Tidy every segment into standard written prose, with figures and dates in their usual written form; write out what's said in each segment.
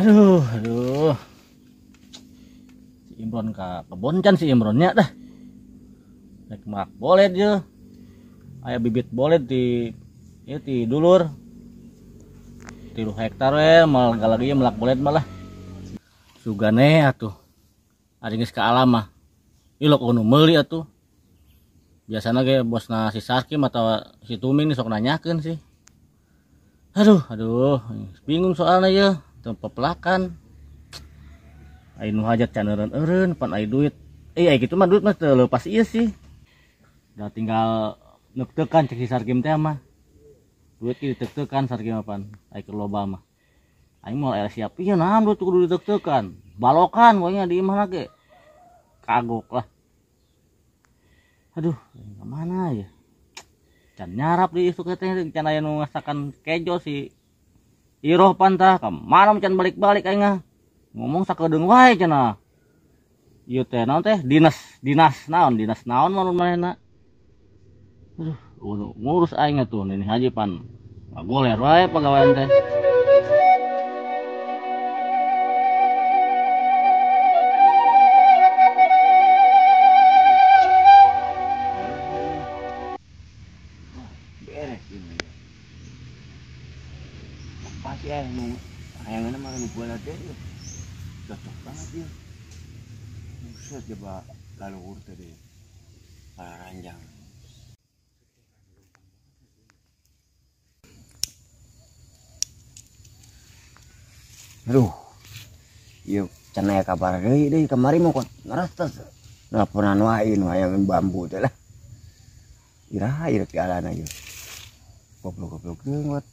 Aduh. Si Imron ka kebon can si Imronnya dah. Rek mak bolet je. Aya bibit bolet di ieu ti dulur. 3 hektar we mal galagi melak bolet malah. Sugane atuh. Ari geus ka alam mah. Ilok nu meuli atuh. Biasana ge bosna si Sarkim atau si Tuming sok nanyakeun sih. Aduh, bingung soalnya ya, tempat pelakan. Ayo nu hajat can eureun pan aya duit. Aya kitu mah duit mah teu leupas ieu sih. Da tinggal neuk-teukan cek si Sarkim teh mah. Duit ki diteuk-teukan Sarkim pan, aya keur loba mah. Aing moal aya siap ieu naon duit kudu diteuk-teukan. Balokan pokoknya di imah ge. Kagok lah. Aduh, kemana ya? Can nyarap di isuk teh can aya nu ngasakan kejo si Iroh pantah kemana can balik-balik aing ngomong sakedeung wae cenah. Ieu teh naon teh dinas naon mun manehna. Aduh, ngurus aing atuh ini haji pan ngagoler wae pagawean teh. Pasti nu ayanganna mah nu bola teh cocok banget ya. Buset coba laluhur tadi ranjang. Aduh, ieu can aya kabar deui kamari mah kok ngarastes. Nelponan wae nu ayangan bambu teh lah. Iraha ieu pialana ieu. Goblok-goblok geungot.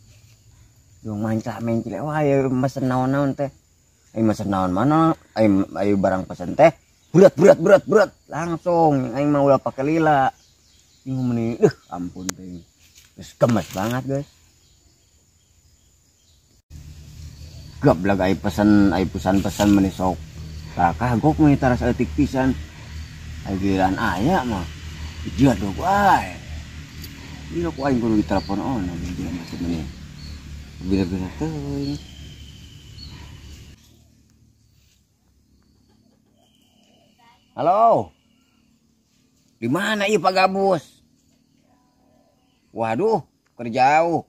Yung mancah-mencil wae mesen naon-naon teh. Aing mesen naon mana? Aing barang pesen teh. Berat langsung aing mah ulah pake lila. Bingung meni. Ampun teh. Geus gemes banget, guys. Gablag aing pesan meni sok. Kagok meni taras eutik pisan. Aing giliran aya mah. Jiat dog wae. Ieu ku aing kudu ditelepon dia masih meni. Bila-bila tuh. Halo. Di mana ieu Pak Gabus? Waduh, kerjauh.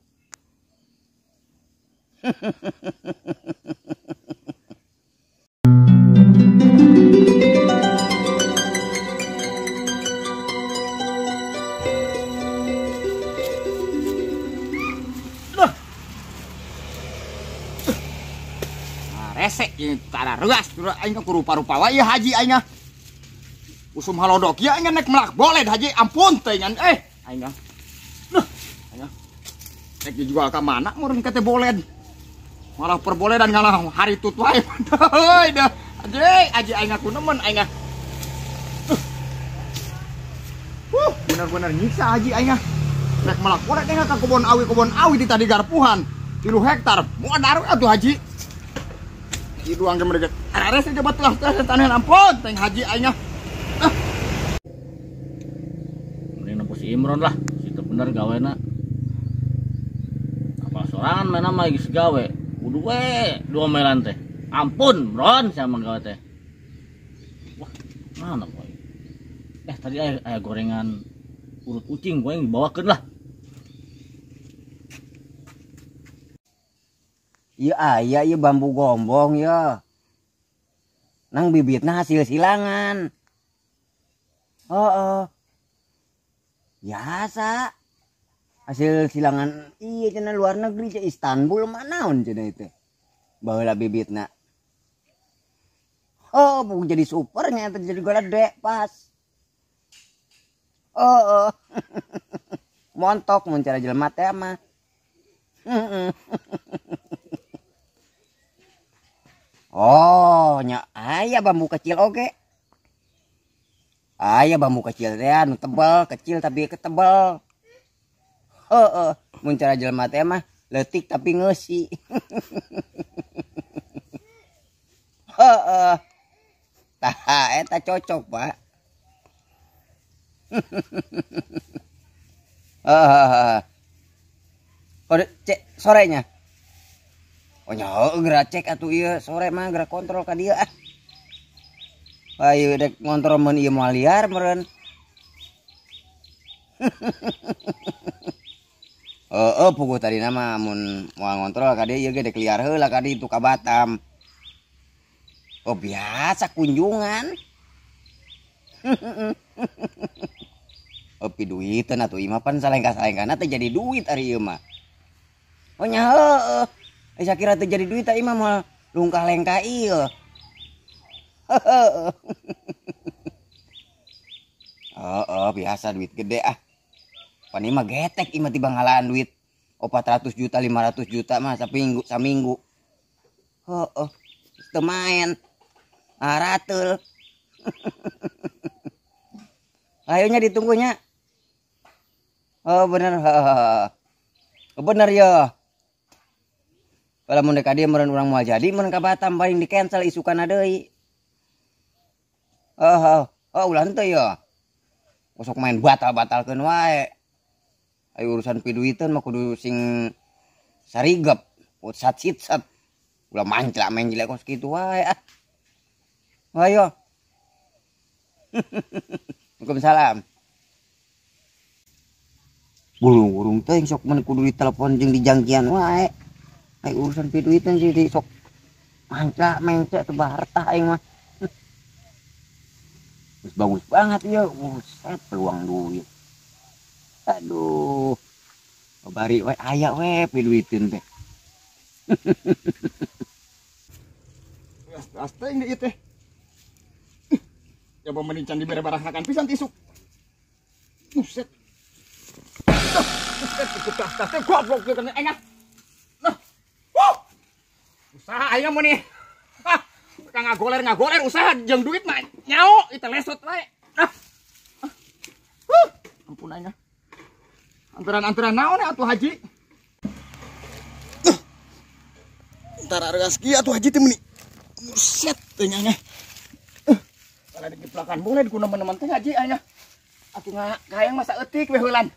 Resek ini cara regas aing ku rupa-rupa wae ieu haji aing usum halodok ya aing nek melak bolet haji ampun teh ngan aing aing nek dijual ka mana meureun ka teh bolet malah perboledan ngalah hari tut wae heuy dah haji aing aku nemen aing bener-bener nyiksa haji aing nek melak bolet aing ka kebon awi di tadi garpuhan 3 hektar modar atuh haji. Itu angge mereka. Ares coba telah tanah ampun teng haji aing. Mending nempo si Imron lah, situ bener gawena. Apa sorangan mana mah geus gawe. Kudu we 2 melan teh. Ampun, Bron sama gawe teh. Wah, mana koy. Tadi aya gorengan urut ucing gue yang dibawakeun lah. Iya aya ieu bambu gombong ya. Nang bibitna hasil silangan. Biasa. Hasil silangan iya cenah luar negeri ce Istanbul mah naon cenah itu. Baheula bibitna. Bukan jadi supernya eta jadi gede pas. Montok mun cara jelema teh mah. Nya aya bambu kecil oge. Aya bambu kecil teh anu tebal, kecil tapi ketebal. Mun cara jelema teh mah leutik tapi ngeusi. Tah eta cocok, Pak. Kode cek sorenya. Oh nya geura cek atuh ieu sore mah geura kontrol ka dieu ah. Ayo dek ngontrol mun ieu moal liar meureun. Puguh tadi nama mun moal ngontrol ka dieu ieu ge dek liar heula ka ditu ka Batam. Oh biasa kunjungan. Opi duitan atuh imah pan salengka-salengkana teh jadi duit ari ieu mah. Oh nya heueuh. Saya kira teh jadi duit imah mah lungkah lengka ieu. Biasa duit gede ah. Pan imah getek imah tiba ngalaan duit 400 juta 500 juta mah saminggu. Teu main. Aratul. Ayonya ditunggunya. Oh bener. Bener ya. Kalau mun dek dia meureun urang moal jadi meureun ka Batam paling di cancel isukana deui. Ulah henteu ya. Kosok main batal-batalkeun wae. Ayo urusan piduiteun mah kudu sing sarigep, utsat sitsat. Ulah mancla main jelek kos kitu wae ah. Ayo. Waalaikumsalam. Burung-burung teh sok mun kudu ditelepon jeung dijangkian wae. Ai urusan piduiteun sih di sok mancla mence teu harta aing mah. Terus bagus banget ya, buset peluang duit. Aduh. Bari we aya we piduiteun teh. Gas teh ieu teh. Ya menincan dibere-barahakan pisan tisuk. Buset. Buset ikut tas teh goblok kieu kana engah. Nah. Usaha aya mah nih. Kang ngagoler usaha jeung duit mah nyao itu lesot wae. Ampun aing. Anturan naon atuh haji? Entar argas kieu atuh haji teh meuni. Buset teh nya. Kalau diplakan boleh dikuna meneman teh haji aya. Atuh ngayang masa eutik we heulan.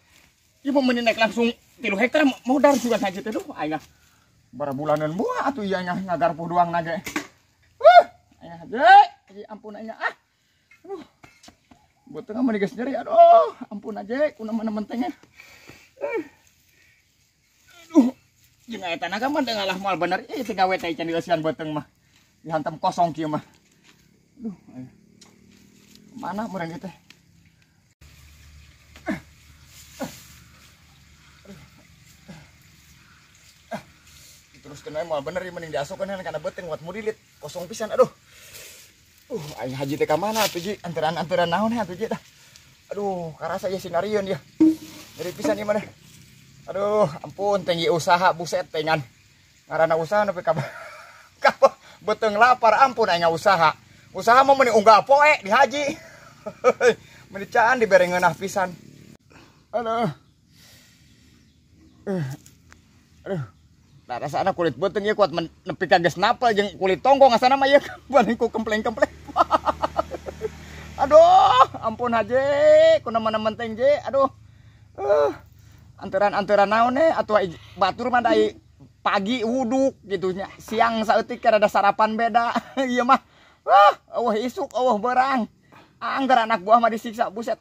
Ieu mah meuni naik langsung 3 hektar modal juga haji teh duh aya. Bara bulanan buah atuh ieu nya ngagarpuh doang ge. Aya haji ampun aya ah. Aduh. Beuteung mah geus nyeri aduh, ampun aja kuna meneman teh nya. Aduh. Jeung aya tanaga mah dengalah moal bener ieu teh gawe teh can dieusian beuteung mah. Dihantam kosong kieu mah. Aduh, aya. Mana meureun ieu teh? Terus kenal moal bener mending diasokeun kana beuteung wat mudilit kosong pisan aduh. Aing haji teh ka mana atuh Ji? Anteran naon atuh Ji tah? Aduh, karasa ieu sinarieun dia. Jadi pisan ieu mah. Aduh, ampun teh usaha buset teh ngan. Ngaranna usaha nepi ka beuteung lapar ampun aing usaha. Usaha mah meuni unggah poe di haji. Meuni caan dibere ngeunah pisan. Aduh. Aduh. Nah, rasana kulit beuteung ieu kuat nepi ka geus napal jeung kulit tonggong asana mah ieu banding ku kempleng-kempleng. Aduh, ampun haji, kunaon menteng je. Aduh. Anteran naon atuh batur mah dai pagi wuduk gitu nya. Siang saeutik rada sarapan beda. Ieu mah. Eueuh isuk, eueuh beurang. Angger anak buah mah disiksa buset.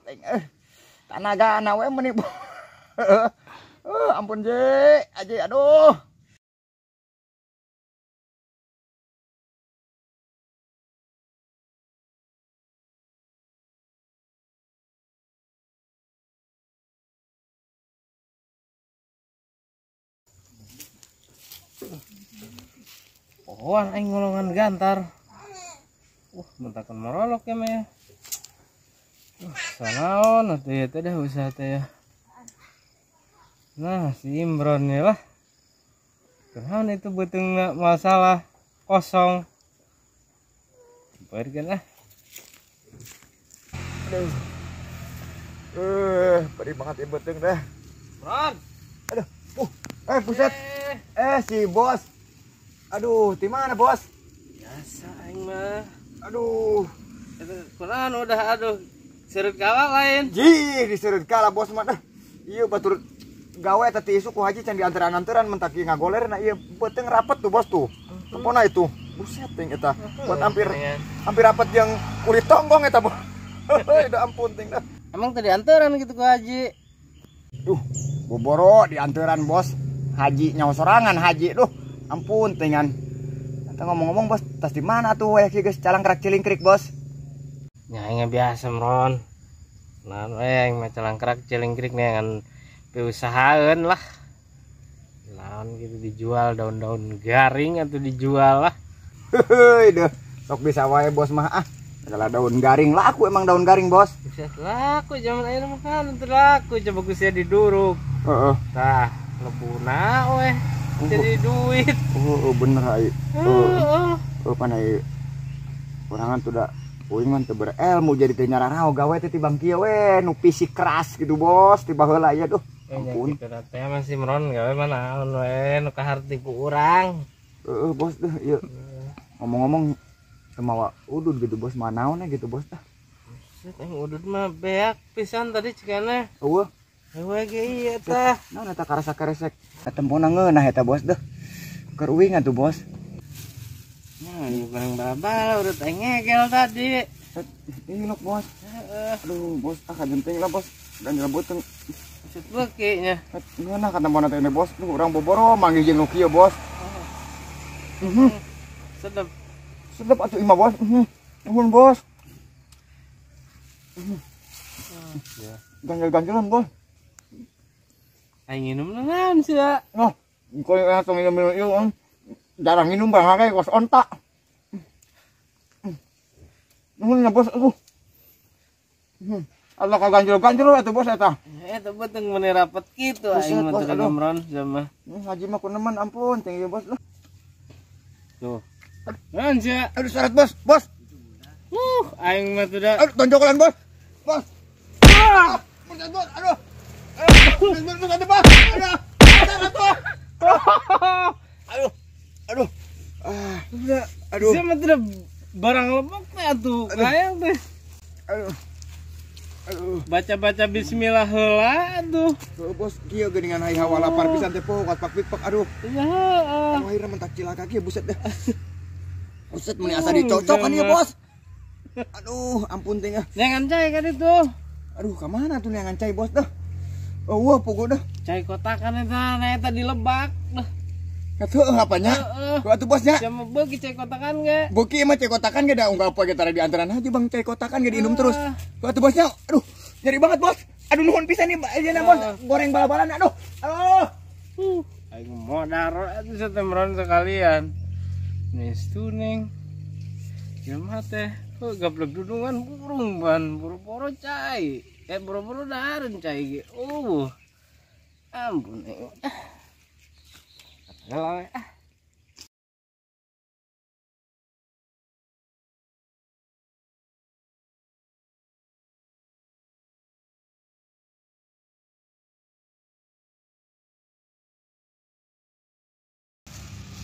Tanaga we meuni. Ampun je, aji aduh. Pohoan aing ngolongan gantar. Mentakan marolok ya mah ya. Sanaon atuh ya teh dah usaha teh ya. Nah, si Imron ya lah. Kenapa itu beuteung masalah kosong. Perkeun lah. Aduh. Perih banget ya beuteung teh. Imron. Aduh. Buset. Si bos. Aduh, di mana bos? Biasa aing mah. Aduh. Kunaon udah aduh. Seureut kala lain. Ji, diseureut kala bos mah dah. Ieu batur gawe tadi isu ku haji can dianteran-anteran mentaki ngagoler na ieu beuteung rapet tuh bos tuh. Tempona itu. Buset ting eta. Buat hampir rapet yang kulit tonggong eta bos. Heuh, da ampun ting dah. Emang tadi anteran gitu ke haji. Duh, boboro dianteran bos. Haji nyawa sorangan haji. Duh, ampun tingan. Kita ngomong-ngomong bos, tas di mana tuh weh geus calangkrak cilingkrik bos? Nya biasa Mron. Nah, yang calangkrak cilingkrik nih kan usahaeun lah. Lawan gitu dijual daun-daun garing atau dijual lah. Heuh, deh. Sok bisa wae bos mah ah. Adalah daun garing laku emang daun garing bos. Bisa laku zaman ayeuna mah kan laku coba kusnya diduruk. Heeh. Tah, lebuna weh. Jadi duit. Oh, bener ai. Heeh. Panai urangan tuh da uing mah teu berilmu jadi teu nyararao gawe teh tibang kieu we nu fisik keras gitu bos tiba heula ya duh. Ampun. Gitu teh masih Mron gawe mana naon we nu kaharti ku urang. Bos tuh ieu. Ngomong-ngomong sama udud gitu bos manaonnya gitu bos tah. Teh udud mah beak pisan tadi cikana. Eueuh. Eueuh ge ieu tah. Naon eta karasa karesek. Ketempona ngeunah eta bos deh. Keur uing atuh bos. Nah, ini barang bala udah ngegel tadi. Ini lok bos. Aduh bos ah kajenting lah bos. Dan nyebuteng. Maksud beukenya. Ngeunah ketempona teh bos. Duh urang boboro manggil jeung nu kieu bos. Sedep. Sedep atuh imah bos. Nuhun bos. Ganjel-ganjelan bos. Aing minum naon sih ya? Noh, kau langsung minum ieu jarang minum bang kayak kos ontak. Nuhun ya bos, Allah kaganjel-ganjel atuh bos eta. Eta beteng meni rapet kitu aing mah teu gamron sama. Haji mah kuneman ampun, thank you bos. Tuh. Naon sih ya? Aduh syarat bos, bos. Aing mah teu da. Aduh tonjokan bos. Bos. Bos, aduh. Aduh. Aduh. Saya mah tidak barang lebok teh atuh. Kayang teh. Aduh. Baca-baca bismillah heula atuh. Bos, kieu geuningan hai hawa lapar pisan teh po, kat pak. Aduh. Ya heeh. Akhirnya mentak cilaka kieu buset dah. Buset meni asa dicocokan ieu bos. Aduh, ampun teh. Jangan cai kan itu. Aduh, ka mana tuh neangan cai bos dah. Oh, wah pokok dah. Cai kotakan eta dilebak dah. Atuh apanya? Atuh bosnya. Cuma beuki cai kotakan ge. Beuki mah cai kotakan ge da unggal poe ge tara di antaran aja Bang cai kotakan ge diinum terus. Atuh bosnya. Aduh, nyeri banget bos. Aduh nuhun pisan nih ayeuna bos. Goreng bal-balan aduh. Aduh. Aing modar atuh setemron sekalian. Nis tuning. Gimana teh? Gablek dudungan burung ban buru-buru cai. Buru-buru dahareun cai ge. Ampun. Galau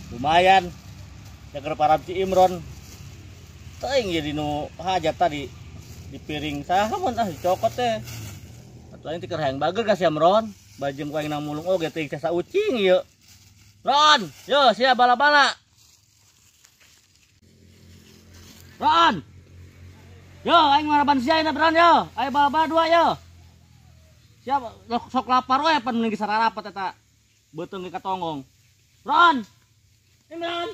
lumayan jagar para Ci Imron teuing jadi nu hajat tadi di piring sahamun dicokot teh atuh aing teh keur hayang bager ka si Imron bajem ku aing nang mulung oge teh sa ucing ieu Ron yo sia bala-bala Ron yo aing maraban sia ayeuna Ron yo ayo bala-bala dua yo siap sok lapar we pan mending sararapat eta beuteung ge katonggong Ron Imron.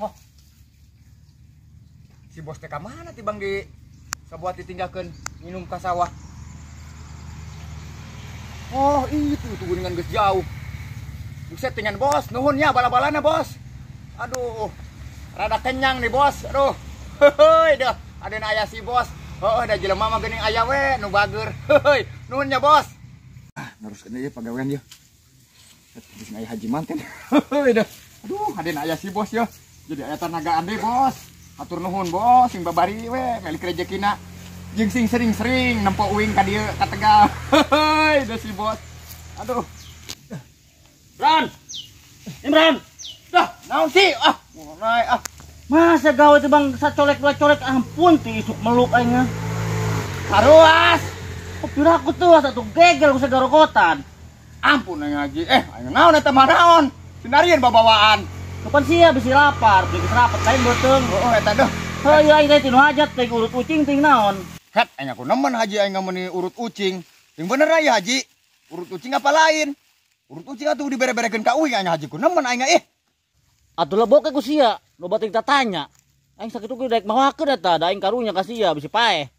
Oh. Si bos teh ka mana ti Bang di sabuat ditinggalkeun minum ka sawah. Oh, itu geuningan geus jauh. Buset dengan bos, nuhun nya bala-balana bos. Aduh. Rada kenyang nih bos. Aduh. Heuy dah, adeuna aya si bos. Heuh, da jelema mah geuning aya we nu bager. Heuy, nuhun nya bos. Neruskeun ieu pagawean ieu. Bisa aya haji manten. Aduh, aden aya si bos ya. Jadi aya tenagaan deh bos. Atur nuhun bos, sing babari we melik rezekina. Jeung sing sering-sering nempo uing ka dieu ka Tegal. Heuy, da si bos. Aduh. Ron. Imran. Dah, naon sih? Mulai Masa gawe teh Bang sacolek dua colek ampun ti isuk meluk aing. Haruas. Piraku tuh satu gegel ku segorokotan. Ampun aing Haji. Aing naon eta mah naon? Sinarian babawaan. Kapan sia bisi lapar, beli serapat lain beuteng. Oh eta deh. Heuh aing teh tinu hajat teh urut ucing ting naon. Het aing aku nemen Haji aing ngameni urut ucing. Yang bener aya Haji. Urut ucing apa lain? Urut ucing atuh dibere-berekeun ka uing aing Haji ku nemen aing Atuh lebok ku sia, loba ting tanya. Aing sakitu ku daek mawakeun eta, da aing karunya ka sia bisi paeh.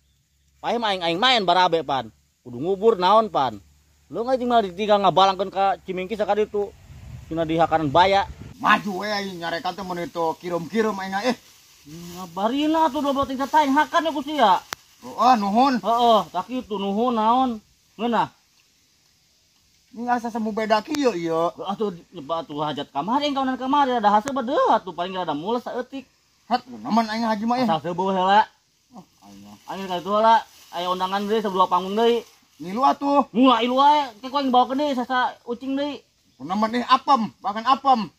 Paeh mah aing main barabe pan. Kudu ngubur naon pan. Lu ngajing malah ditinggal ngabalangkeun ka Cimingki sakaditu. Cina di hakanan baya. Maju we aing nyarekan teh mun itu kirim-kirim aing Ngabarina tuh loba ting tanya hakan ku sia. Oh, nuhun. Heeh, tak kitu nuhun naon. Ngeunah. Ini asa semu beda kieu ieu. Atuh nyoba atuh hajat kamari kawanan kamari ada hasil bedeuh atuh paling ada mules saeutik. Het nemen aing Haji mah Asal teu beuh heula. Aing ka ditu heula aya undangan deui sabdua panggung deui. Ngilu atuh. Mulai ilu wae ke ku aing bawakeun deui sasa ucing deui. Nemen apem, bahkan apem.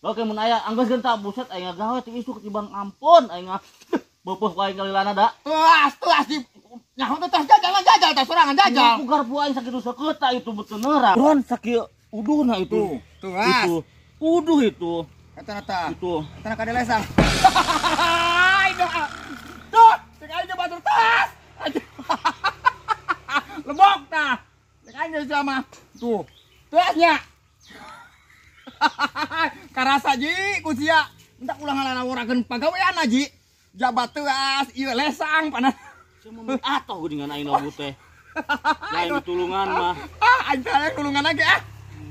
Oke mun aya anggeuskeun tah buset aing gawe ti isu ketimbang ampun aing beupuh ku aing kalilana da. Tuas di nyaho teh jajal teh sorangan jajal. Pugar pu aing sakitu sakeuta itu betul neurang. Ron sakieu uduhna itu. Tuas. Itu. Uduh itu. Eta Itu. Eta ka lesang. Tuh, cek aja batur tas. Lebok tah. Cek aja sama. Tuh. Tuasnya. Karasa ji kusia. Entak ulang ngalaworakeun pagawean Ji. Jabat tuas ieu lesang panas. Cuma atoh dengan aing nobu teh. Lain tulungan mah. Aing teh tulungan lagi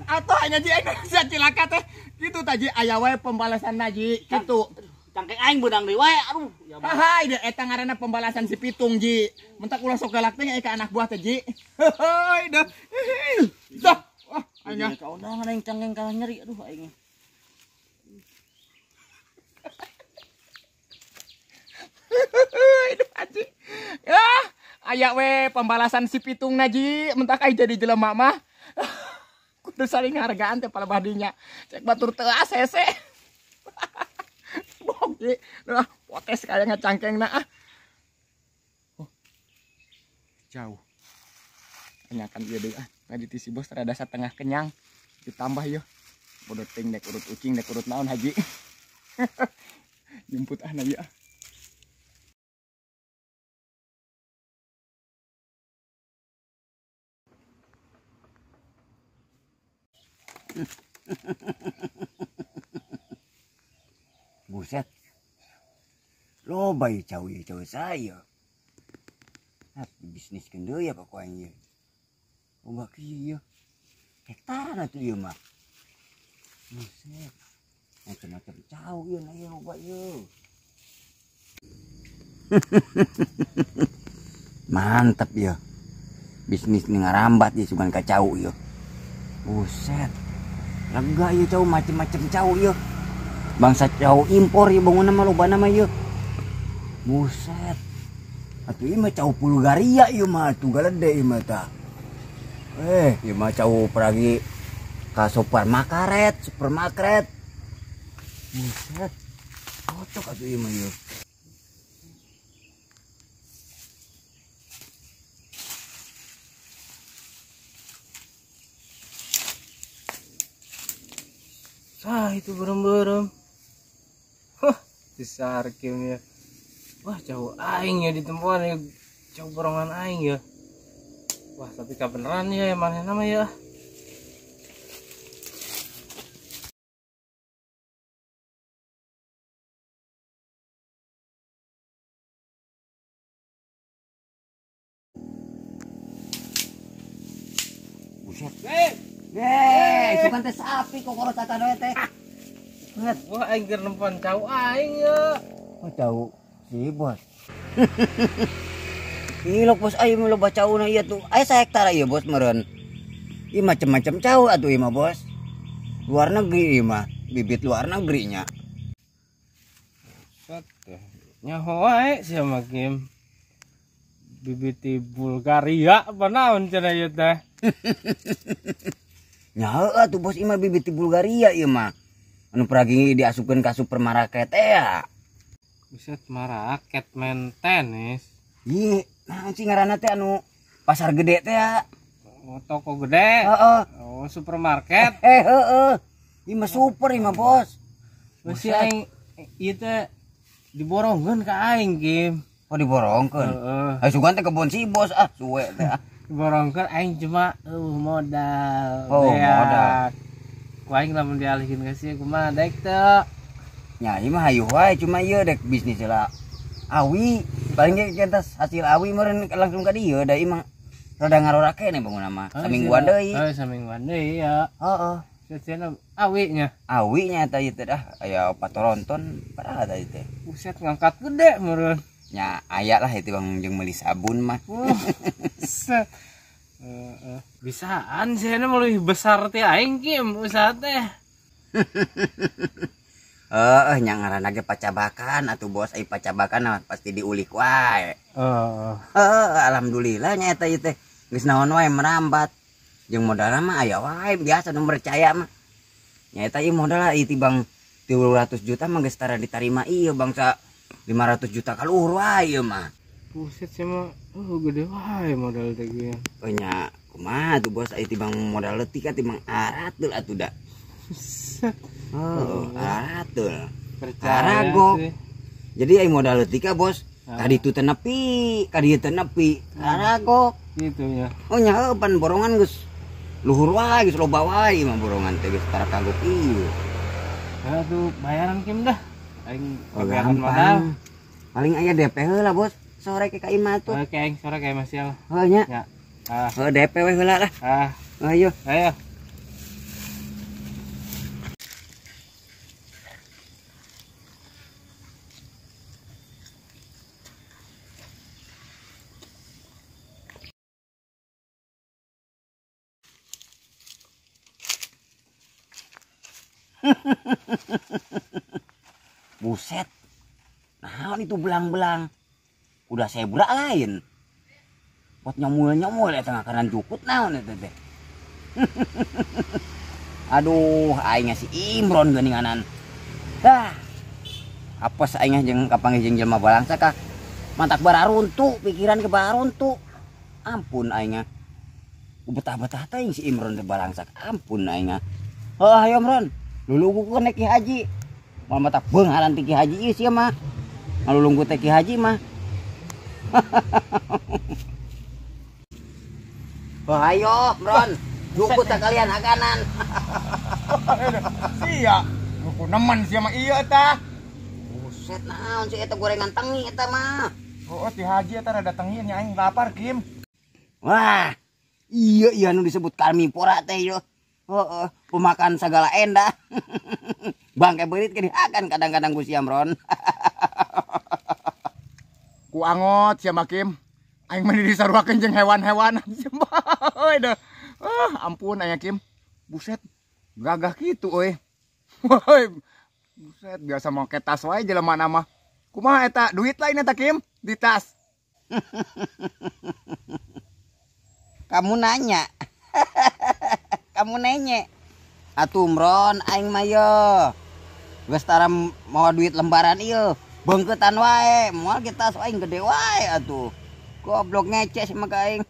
Atoh aing Ji aing sia cilaka teh. Kitu tah Ji aya wae pembalasan Ji. Kitu. Cangkeng aing beudang deui wae. Aduh, ya mah. Haha, eta ngaranna pembalasan si Pitung Ji. Mentak ulah sok galak teh ka anak buah teh Ji. Heuh, dah. Dah. Wah, aing Ka undangan aing cangkeng kalah nyeri. Aduh aing. Haji. Ya, aya we pembalasan si Pitung Ji. Mentak aing jadi jelema mah. Kudu saling hargaan teh palebadinya. Cek batur teu ACC. Bogi. Nah, potes kaya ngecangkengna Oh. Jauh. Tanyakan ieu deui Ngadi ti si bos rada satengah kenyang. Ditambah yeuh. Bodoh ting dek urut ucing dek urut naon Haji. Jemput na ieu Buset. Loba ieu cawi saya. Bisnis deui apa ku aing ieu. Loba kieu. Hektaran atuh ieu mah. Buset. Macam-macam cau ieu na ieu loba ieu. Mantap ya. Bisnis ini ngarambat ya cuman kacau ya. Buset. Lega ya cau macem-macem cau ya. Bangsa cau impor ya bangun nama loba nama ya. Buset. Atuh ieu mah cau Bulgaria ieu mah atuh galede ieu mah tah. Ieu mah cau peragi ka supermarket. Buset. Cocok atuh ieu mah ieu. Itu berem-berem. Wah, besar kim ya. Wah, jauh aing ya ditempuan ya. Jauh borongan aing ya. Wah, tapi kebenaran ya emangnya nama ya. Buset. Sukan teh sapi kok kalau tata doa teh. Wah, aing keur nempan jauh aing ya. Oh, jauh si bos. Ih, lo bos ayo lo baca una iya tuh. Ayo saya hektar iya bos meren. Ih macam-macam jauh atuh iya mah bos. Luar negeri iya mah, bibit luar negerinya. Nyaho wae sia mah Kim. Bibiti Bulgaria apa naon cenah ieu teh? Nyaho atuh bos ieu mah bibit Bulgaria ieu mah. Anu peragi diasupkeun ka supermarket ya. Buset maraket maintenance. Ih, nah sih ngaranna teh anu pasar gede teh ya. Oh, toko gede. Heeh. Oh, supermarket. Heeh. Ima super ima bos. Masih aing ieu teh diborongkeun ka aing, Kim. Oh diborongkeun. Heeh. Ayo sugan teh kebon si bos suwe teh. Diborongkeun aing cuma modal. Oh, modal. Ku aing lamun dialihkeun ka sieu kumaha daek teu. Nya ieu mah hayu wae cuma ieu dek bisnis lah. Awi paling ge kentas hasil awi meureun langsung ka dieu da ieu mah rada ngarorake nih bangun nama samingguan deui. Samingguan deui ya. Heeh. Cenah awinya. Awinya teh ieu teh dah aya 4 toronton padahal teh teh. Buset ngangkat gede meureun. Nya aya lah itu bang jeung meuli sabun mah. Set. Bisaan sih ini lebih besar teh aing Kim usaha teh. Nya ngaranna ge pacabakan atuh bos ai pacabakan mah pasti diulik wae. Alhamdulillah nya eta ieu teh geus naon wae merambat. Jeung modalna mah aya wae biasa nu percaya mah. Nya eta ieu modal ieu tibang 300 juta mah geus tara ditarima ieu bangsa 500 juta kaluhur wae ieu mah. Buset sih mah gede wae modal teh ge. Nya kumaha tuh bos ai tibang modal leutik tibang aratul atuh da. Set. Aratul. Percaya sih. Jadi ai modal leutik bos. Kadi itu teh nepi, kadi teh nepi. Aragok. Gitu ya. Oh nya pan borongan geus luhur wae geus loba wae mah borongan teh geus tara kagok ieu. Tuh bayaran Kim dah. Aing gampang modal. Paling aya DP heula bos. Sore ke ka imah tuh. Oke aing sore kayak Mas Yal. Heuh nya. Ya. DP we heula lah. Ayo. Buset. Naon itu belang-belang. Udah saya berak lain. Buat nyomul-nyomul eta ngakaran jukut naon eta teh. Aduh, aing si Imron geuninganan. Apes aing jeung kapanggih jeung jelema balangsa kah. Mantak bararuntu, pikiran ke bararuntu. Ampun aing. Betah-betah teh si Imron teh balangsa. Ampun aing. Hayo Imron. Lulugukeun naik Ki Haji. Moal mata beungaran ti Ki Haji ieu sia mah. Ngalulunggu teh Ki Haji mah. Ayo, Imron. Jukut teh kalian hakanan. Sia. Buku nemen sia mah ieu tah. Buset naon sih eta gorengan tengi eta mah. Oh, ti Haji eta rada tengi nya aing lapar Kim. Wah. Iya anu disebut karnivora teh yo. Heeh, pemakan segala endah. Bangke beurit ke dihakan kadang-kadang Gus Yamron. Ku angot sia mah Kim. Aing mah disaruakeun jeung hewan-hewan. Ampun aya Kim. Buset. Gagah kitu euy. Woi. Buset, biasa make tas wae jelema mah. Kumaha eta? Duit lain eta Kim di tas. Kamu nanya. Kamu nanya. Atuh Imron aing mah yo. Geus tara mau duit lembaran ieu. Beungkeutan wae, moal kita aing gede wae atuh. Goblok ngece sih mah aing.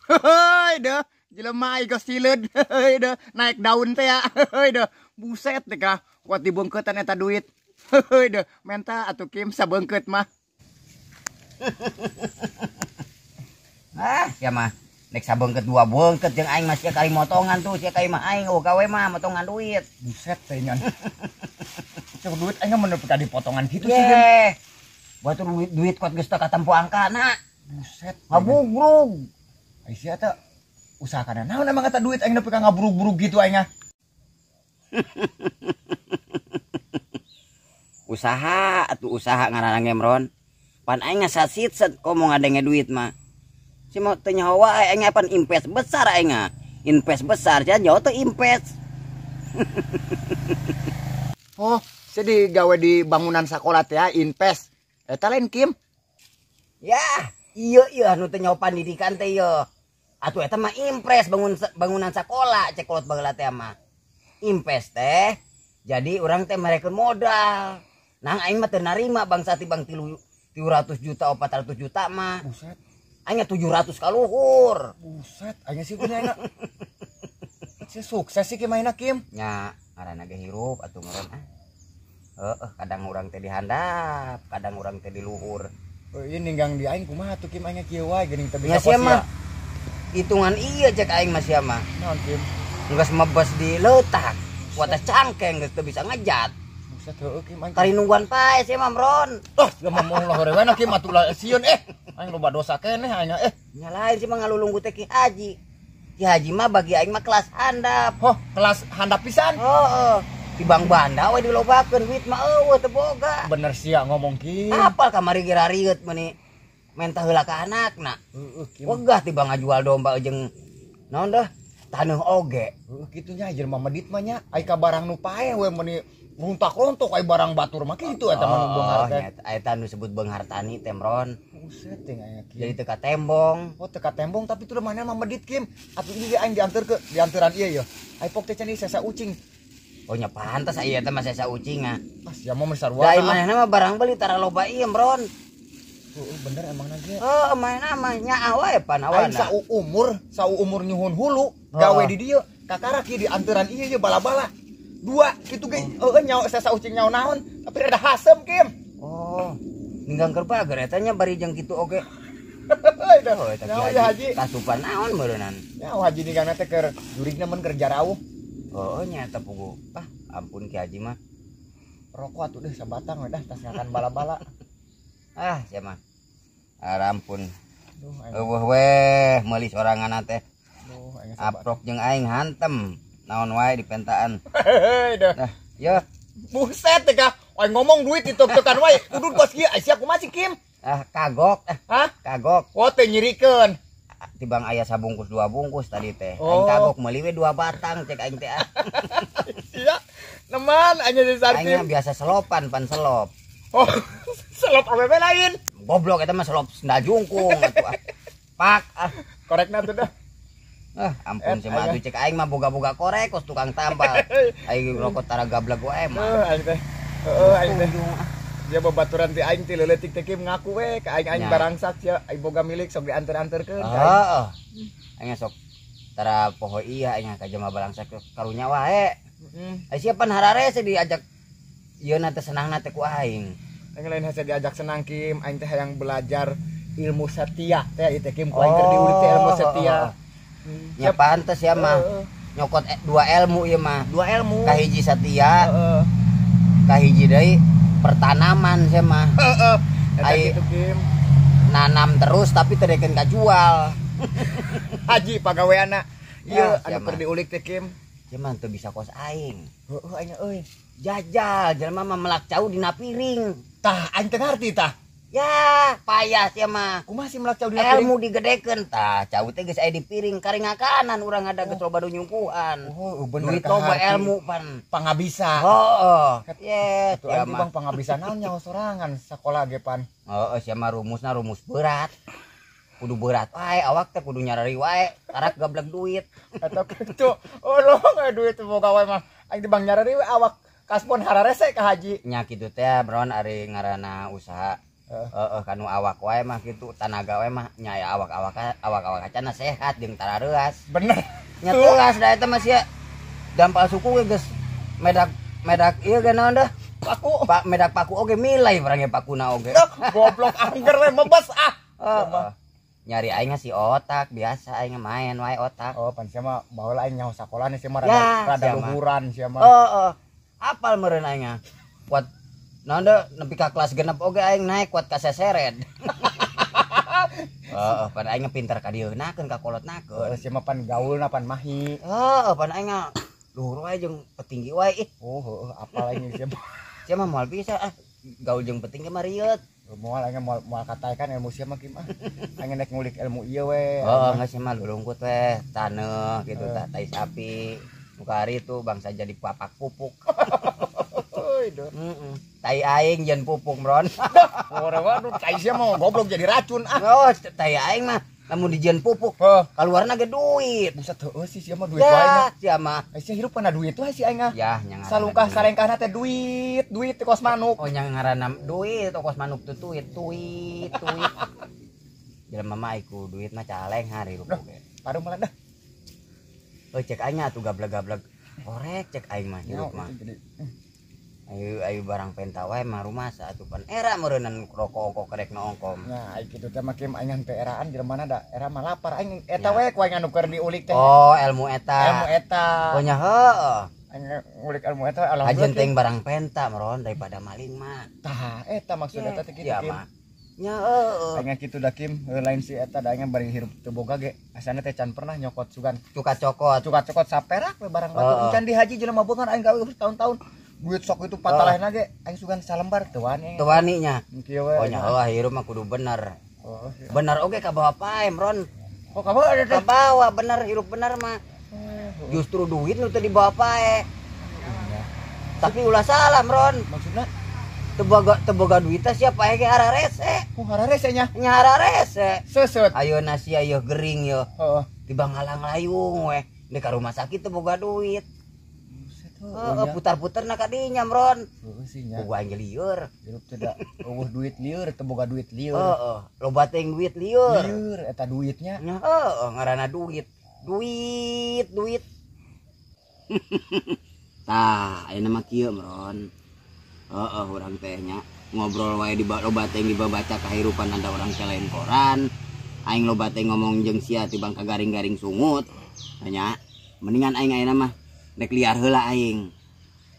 Heuy deuh, jelema aing geus sileud. Heuy deuh, naik daun teh ya. Heuy deuh, buset teh kah kuat dibeungkeutan eta duit. Heuy deuh, menta atuh Kim sabeungkeut mah. Ya mah nek sabeungkeut dua beungkeut jeung aing masih kali motongan tuh sia kali mah aing gawe mah motongan duit. Buset teh nyan. Cuk duit aing mah ka dipotongan kitu sih Kim. Buat duit kuat geus teu katempo angkana. Buset. Ngabugrug. Ai sia teh usaha kana naon emang eta duit aing nepi ka ngaburug-burug gitu aing. Usaha atuh usaha ngaranna Imron. Pan aing ngasasit set komo ngadenge duit mah. Si mau teu nyaho wae aing pan invest besar aing. Invest besar sia nyaho teu invest. Oh, saya digawe di bangunan sekolah teh invest. Eta lain Kim. Ya, iya anu teh nyaho pendidikan teh ieu. Atuh eta mah invest bangunan sekolah cek kolot bageula teh mah. Invest teh jadi urang teh merekeun modal. Nah aing mah teu narima bangsa tibang 300 juta 400 juta mah. Buset. Anya 700 ka luhur. Buset, anya sih punya enak. Si sukses sih Kim ayeuna Kim. Nya ngaranna ge hirup atuh meureun kadang urang teh dihandap, kadang urang teh di luhur. Ieu ninggang di aing kumaha tuh Kim anya kieu wae geuning teu Nya bisa sia mah hitungan iya cek aing mah sia mah. Naon Kim? Geus mebes di leutak. Kuatah cangkeng geus teu bisa ngejat. Buset heueuh Kim aing. Kari nungguan pae sia mah Mron. Gak mau lah horewena Kim atuh lah sieun aing loba dosa keneh aing Nya lain sih mah ngalulunggu teh Ki Haji. Ki Haji mah bagi aing mah kelas handap. Hoh, kelas handap pisan. Heeh. Tibang banda we dilobakeun duit mah eueuh teu boga. Bener sia ngomong Kim. Apal kamari gira rieut meuni mentah heula ka anakna. Heeh Kim. Wegah tiba ngajual domba jeung naon dah taneuh oge. Heeh kitu nya jelema medit mah nya aya ka barang nu paeh we meuni runtak-rontok aya barang batur mah kitu eta mah nu beunghar teh. Eta nu disebut beunghar tani Temron. Buset teh aya Kim. Jadi teu ka tembong. Oh teka tembong tapi itu mana mah medit Kim. Atuh ieu aing diantar ke diantaran ieu Ai pok teh cenah sesa ucing. Oh nya pantes aya teh mah sesa ucing ah. Pas ya mah sarua. Da manehna mah barang beli tara loba ieu Mron. Heeh bener emang nage. Heuh manehna mah nyaah wae Aing panawana. sauumur nyuhun hulu gawe di dieu kakara kieu diantaran ieu bala-bala. Dua kitu ge heueuh nyawa sesa ucing nyawa naon tapi rada hasem Kim. Oh. Ninggang keur bager eta nya bari jeung kitu oge. Oh eta Nyawa Ki ya Haji. Haji. Kasupan naon meureunnan. Nyawa Haji ninggalna teh keur jurigna mun keur jarauh. Oh nyata pugu. Ampun Ki Haji mah. Rokok atuh deh sabatang we dah tas ngakan bala-bala. Sia mah. Ampun. Duh aing. Eueuh weh meuli sorangan teh. Duh aing sabatang. Aprok jeung aing hantem. Naon wae di pentaan. Hei dah. Nah, ya. Buset teh ka. Aing ngomong duit ditok-tokan wae. Kudu bos kieu sia kumaha si Kim? Kagok. Hah? Kagok. Oh teh nyirikeun. Tibang aya sabungkus 2 bungkus tadi teh. Oh. Aing kagok meuli we 2 batang cek aing teh. Iya. Neman anya di Aing mah Sartim. biasa selopan pan selop. Oh, selop awewe lain. Goblok eta mah selop sendal jungkung atuh. Pak Korekna tuh dah. ampun sih mah atuh cek aing mah boga-boga korek kos tukang tambal. Aing rokok tara gablek wae mah. Aing teh. Aing teh. Dia babaturan ti aing ti leuletik teh Kim ngaku we ka aing Ya. barangsak sia aing boga milik sok dianter-anterkeun. Heeh. Aing sok tara poho iya aing ka jelema balangsak karunya wae. Heeh. Ai siapan hararese diajak ieu na teh senangna teh ku aing. Aing lain hese diajak senang Kim, aing teh hayang belajar ilmu setia teh ieu teh Kim ku aing keur diulik teh ilmu setia. Nya pantes ya mah. Nyokot 2 ilmu ieu mah. 2 ilmu. Kahiji setia, Heeh. kahiji deui pertanaman sia mah. Heeh. Eta Ai- kitu Kim. Nanam terus tapi teu deken kajual. Haji pagaweana. Ieu Ya, anu keur siapa? diulik teh Kim. Sia mah teu bisa kos aing. Heeh aing euy. Jajal jelema mah melak cau dina piring. Tah aing teu ngarti tah. Ya, payah sia mah. Kumaha sih melak cau dina piring? Ilmu digedekeun tah cau teh geus aya di piring karingakanan urang ada geus loba nu nyungkuan. Oh, bener Duit ka loba hati. ilmu pan. Pangabisa. Heeh. Yes, Tuh sia aing mah. bang pangabisa naon nyawa sorangan sakola ge pan. Heeh, sia mah rumusna rumus berat. Kudu berat wae awak teh kudu nyarari wae tarak gablek duit. Eta kitu. Oh lo duit boga wae mah. Aing di bang nyarari we awak kaspon hararese ka Haji. Nya kitu teh bron ari ngaranna usaha. Heeh, kanu awak wae mah kitu tanaga wae mah nya aya awak-awak acana sehat jeung tarareuas. Bener. Nya teuas da eta mah sia dampal suku ge geus medak ieu ge naon dah? Paku. Pak medak paku oge milai barang pakuna oge. Goblok angger we mebes ah. Heeh. Nyari aing si otak biasa aing main wae otak. Oh pan sia mah baheula aing nyaho sakola nih sia mah Ya, rada sia mah. luhuran sia mah. Heeh. Apal meureun aing kuat naon da nepi ka kelas 6 oge aing naik kuat ka seseret. Heeh, pan aing pinter ka dieunakeun ka kolotnakeun. Sia mah pan gaulna pan mahi. Heeh, pan aing luhur wae jeung petinggi wae ih. Oh heueuh apal aing sia mah. Sia mah moal bisa gaul jeung petinggi mah rieuet. Moal aing moal kataekan ilmu sia mah Kim ah. Aing nek ngulik ilmu ieu we. Oh, enggak sih mah lulungkut weh, taneuh gitu tah tai sapi. Muka hari itu bangsa jadi papak pupuk. Euy doh. Heeh. Tai aing jen pupuk, Bron. Ora waduh tai sia mah goblok jadi racun ah. Oh, tai aing mah lamun dijen pupuk, Heuh. kaluarna ge duit. Buset heueuh sih sia mah duit wae mah. Ya, sia mah. Sia hirup kana duit wae si aing ah. Ya, nya ngaranna Salungkah duit. salengkahna teh duit teh kos manuk. Oh, nya ngaranna duit, kos manuk tuh duit. jelema mah iku duit mah caleng hari rupa ge. Paruh malah dah. Cek aing atuh gablek-gablek. Korek cek aing mah hirup mah. Ayo barang penta wae mah rumah atuh pan era meureunan rokok ongko kerek na ongkom. Nah, kitu teh mah Kim aing teh eraan jelema da era mah lapar aing eta we ku aing anu keur diulik teh. Oh, ilmu eta. Ilmu eta. Oh nya heueuh. Aing ngulik ilmu eta alhamdulillah. Ajen teng barang penta meron daripada maling mah. Tah, eta maksud eta teh kitu Iya Kim. mah. Nya heueuh. Aing kitu da Kim, lain si eta da aing bari hirup teu boga ge. Asana teh can pernah nyokot sugan. Cukat cokot. Cukat-cokot saperak we barang batu. Can di haji jelema beungan aing gawe bertahun-tahun. Duit sok itu patalahin lage aing sugan salembar teu wani. Teu wani nya. Kieu we. Oh nya heueuh hirup mah kudu bener. Oh. Bener oge ka bawa pae, Ron. Oh, kamu ada Ka bawa bener hirup bener mah. Justru duit nu teu dibawa pae. Tapi ulah salah, Ron. Maksudnya Teu boga duit teh sia pae ge hararese. oh hararese nya. Nya hararese. Seut. Ayo nasi ayo gering yo. Heeh. Tiba ngalang layung we. Di ka rumah sakit teu boga duit. Oh, Putar-putar na kadinya, Ron. oh sih nya. Boga aing lieur. Hirup teh da eueuh duit lieur teu boga duit lieur. Heeh, loba teh duit lieur. Lieur eta duitnya. Nya heeh, ngaranna duit. Duit. Tah, ayeuna mah kieu, Ron. Heeh, urang teh nya ngobrol wae di loba teh dibaca kahirupan anda orang teh lain koran. Aing loba teh ngomong jeung sia tibang ka garing-garing sungut. Nya, mendingan aing ayeuna mah rek liar heula aing.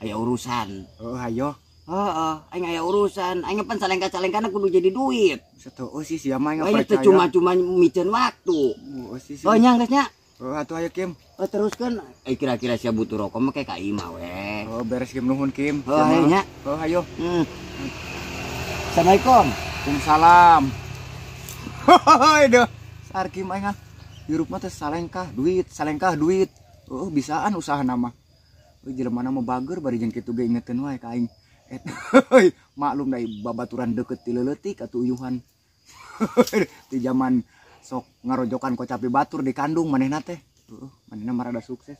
Aya urusan. Oh hayo. Heeh, aing aya urusan. Aing pan salengka-salengkana kudu jadi duit. Seteueuh sih sia mah Aing teh cuma miceun waktu. Oh sih. Oh nya geus nya. Oh atuh ayo Kim. Oh teruskan. Kira-kira sia butuh rokok mah kayak ka imah we. Oh beres Kim nuhun Kim. Oh ayo nya. Oh hayo. Assalamualaikum. Waalaikumsalam. Hoi deh. Sar Kim aing hirup mah teh salengkah duit. Oh bisaan usaha nama. Oh jelema mah bager bari jeung kitu ge ingeteun wae ka aing. Maklum dari babaturan deket ti leuletik atuh uyuhan. Di zaman sok ngarojokan kocapi batur di kandung manehna teh. Manehna mah rada sukses.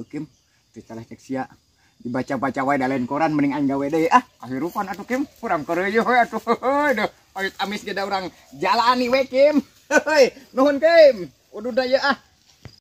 Kim, teu caleh cek sia. Dibaca-baca wae da lain koran mending aing gawe deui. Kahirupan atuh Kim, kurang kereueuh we atuh. Amis ge da urang jalani we Kim. Nuhun Kim. Udah ya